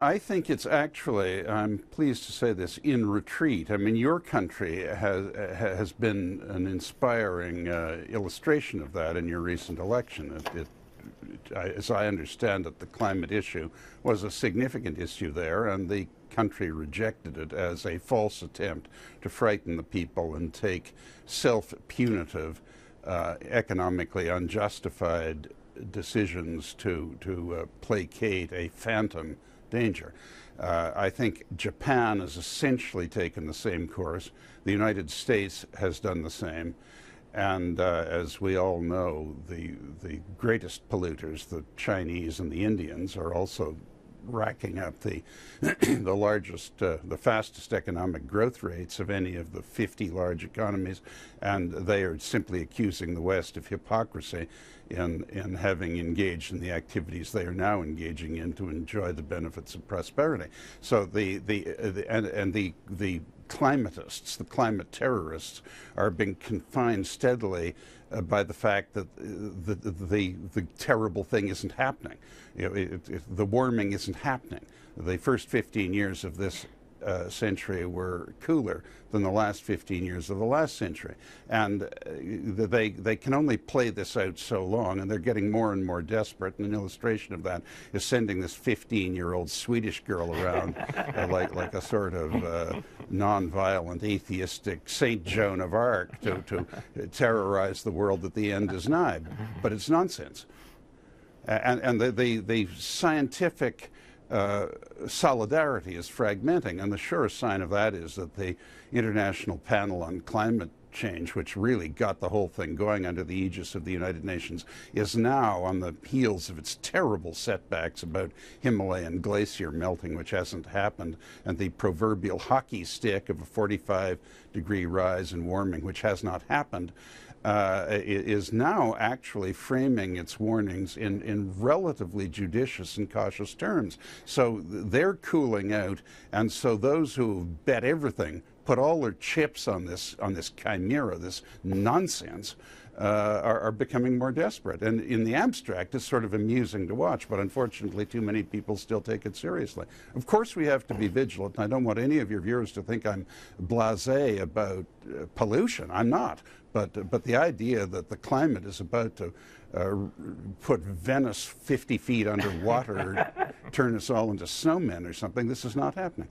I think it's actually, I'm pleased to say this, in retreat. I mean, your country has been an inspiring illustration of that in your recent election. As I understand it, the climate issue was a significant issue there, and the country rejected it as a false attempt to frighten the people and take self-punitive, economically unjustified decisions to placate a phantom danger. I think Japan has essentially taken the same course. The United States has done the same. And as we all know, the greatest polluters, the Chinese and the Indians, are also racking up the the fastest economic growth rates of any of the 50 large economies, and they are simply accusing the West of hypocrisy in having engaged in the activities they are now engaging in to enjoy the benefits of prosperity. So the climatists, the climate terrorists, are being confined steadily by the fact that the terrible thing isn't happening. You know, the warming isn't happening. The first 15 years of this century were cooler than the last 15 years of the last century. And they can only play this out so long, and they're getting more and more desperate. And an illustration of that is sending this 15-year-old Swedish girl around like a sort of non-violent, atheistic Saint Joan of Arc to terrorize the world that the end is nigh. But it's nonsense. And the scientific solidarity is fragmenting, and the surest sign of that is that the International Panel on Climate Change, which really got the whole thing going under the aegis of the United Nations, is now on the heels of its terrible setbacks about Himalayan glacier melting, which hasn't happened, and the proverbial hockey stick of a 45-degree rise in warming, which has not happened. Is now actually framing its warnings in relatively judicious and cautious terms. So they're cooling out, and so those who bet everything, put all their chips on this chimera, this nonsense, are becoming more desperate. And in the abstract, it's sort of amusing to watch, but unfortunately too many people still take it seriously. Of course we have to be vigilant, and I don't want any of your viewers to think I'm blasé about pollution. I'm not. But the idea that the climate is about to put Venice 50 feet underwater, or turn us all into snowmen or something, this is not happening.